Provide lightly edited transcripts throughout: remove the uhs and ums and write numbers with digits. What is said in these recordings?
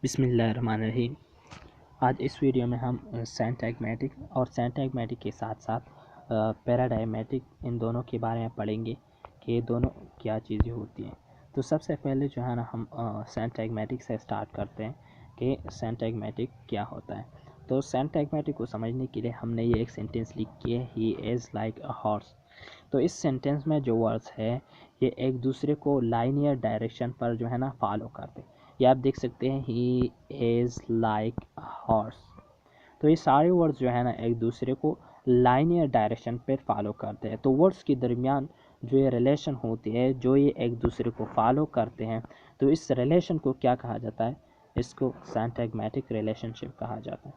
بسم اللہ الرحمن الرحیم۔ آج اس ویڈیو میں ہم سینٹیگمیٹک اور سینٹیگمیٹک کے ساتھ ساتھ پیراڈائمیٹک ان دونوں کے بارے میں پڑھیں گے کہ یہ دونوں کیا چیزیں ہوتی ہیں۔ تو سب سے پہلے جو ہے نا ہم سینٹیگمیٹک سے سٹارٹ کرتے ہیں کہ سینٹیگمیٹک کیا ہوتا ہے۔ تو سینٹیگمیٹک کو سمجھنے کے لیے ہم نے یہ ایک سینٹنس لکھی ہے، ہی از لائک اے ہارس۔ تو اس سینٹنس میں جو ورڈز ہے یہ ایک دوسرے کو لائنیئر ڈائریکشن پر جو ہے نا فالو کرتے ہیں۔ یہ آپ دیکھ سکتے ہیں، ہی از لائک ہارس۔ تو یہ سارے ورڈز جو ہے نا ایک دوسرے کو لائنیئر ڈائریکشن پہ فالو کرتے ہیں۔ تو ورڈز کے درمیان جو یہ ریلیشن ہوتی ہے، جو یہ ایک دوسرے کو فالو کرتے ہیں، تو اس ریلیشن کو کیا کہا جاتا ہے؟ اس کو سینٹیگمیٹک ریلیشن شپ کہا جاتا ہے۔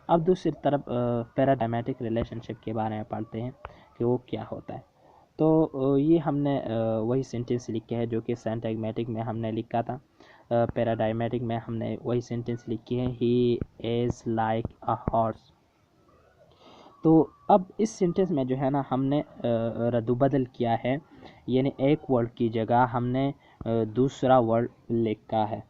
اب دوسری طرف پیراڈائمیٹک ریلیشن شپ کے بارے میں پڑھتے ہیں کہ وہ کیا ہوتا ہے۔ تو یہ ہم نے وہی سینٹنس لکھے ہے جو کہ سینٹیگمیٹک میں ہم نے لکھا تھا، پیراڈائمیٹک میں ہم نے وہی سینٹنس لکھی ہے، ہی از لائک اے ہارس۔ تو اب اس سینٹنس میں جو ہے نا ہم نے رد و بدل کیا ہے، یعنی ایک ورڈ کی جگہ ہم نے دوسرا ورڈ لکھا ہے،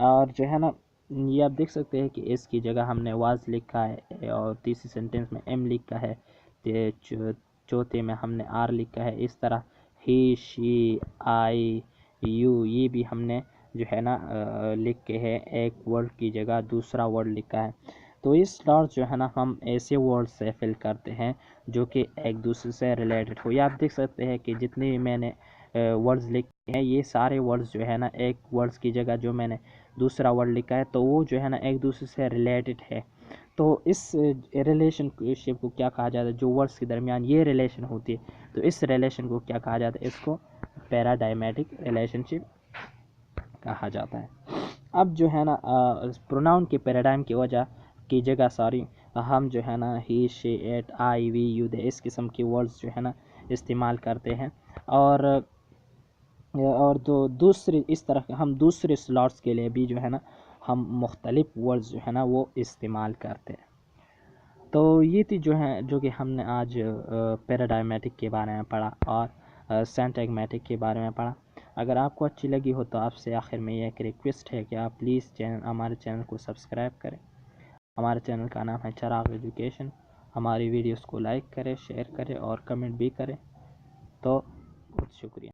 اور جو ہے نا یہ آپ دیکھ سکتے ہیں کہ اس کی جگہ ہم نے واز لکھا ہے، اور تیسری سینٹنس میں ایم لکھا ہے، چوتھے میں ہم نے آر لکھا ہے۔ اس طرح ہی، شی، آئی، یو، یہ بھی ہم نے جو ہے نا لکھ کے ہے، ایک ورڈ کی جگہ دوسرا ورڈ لکھا ہے۔ تو اس ڈاٹ جو ہے نا ہم ایسے ورڈ سے فل کرتے ہیں جو کہ ایک دوسرے سے ریلیٹڈ ہو۔ یہ آپ دیکھ سکتے ہیں کہ جتنے بھی میں نے ورڈز لکھے ہیں، یہ سارے ورڈز جو ہے نا ایک ورڈز کی جگہ جو میں نے دوسرا ورڈ لکھا ہے تو وہ جو ہے نا ایک دوسرے سے ریلیٹڈ ہے۔ تو اس ریلیشن شپ کو کیا کہا جاتا ہے؟ جو ورڈز کے درمیان یہ ریلیشن ہوتی ہے تو اس ریلیشن کو کیا کہا جاتا ہے؟ اس کو پیراڈائمیٹک ریلیشن شپ کہا جاتا ہے۔ اب جو ہے نا پروناؤن کے پیراڈائم کی وجہ کی جگہ ہم جو ہے نا ہی، شی، ایٹ، آئی، وی، یو، دے اس قسم کے ورڈز جو ہے نا استعمال کرتے ہیں، اور دوسری اس طرح ہم دوسرے سلاٹس کے لیے بھی جو ہے نا ہم مختلف ورڈز جو ہے نا وہ استعمال کرتے ہیں۔ تو یہ تھی جو کہ ہم نے آج پیراڈائمیٹک کے بارے میں پڑھا اور سینٹیگمیٹک کے بارے میں پڑھا۔ اگر آپ کو اچھی لگی ہو تو آپ سے آخر میں یہ ایک ریکویسٹ ہے کہ آپ پلیز ہمارے چینل کو سبسکرائب کریں۔ ہمارے چینل کا نام ہے چراغ ایجوکیشن۔ ہماری ویڈیوز کو لائک کریں، شیئر کریں اور کمنٹ بھی کریں۔ تو بہت شکریہ۔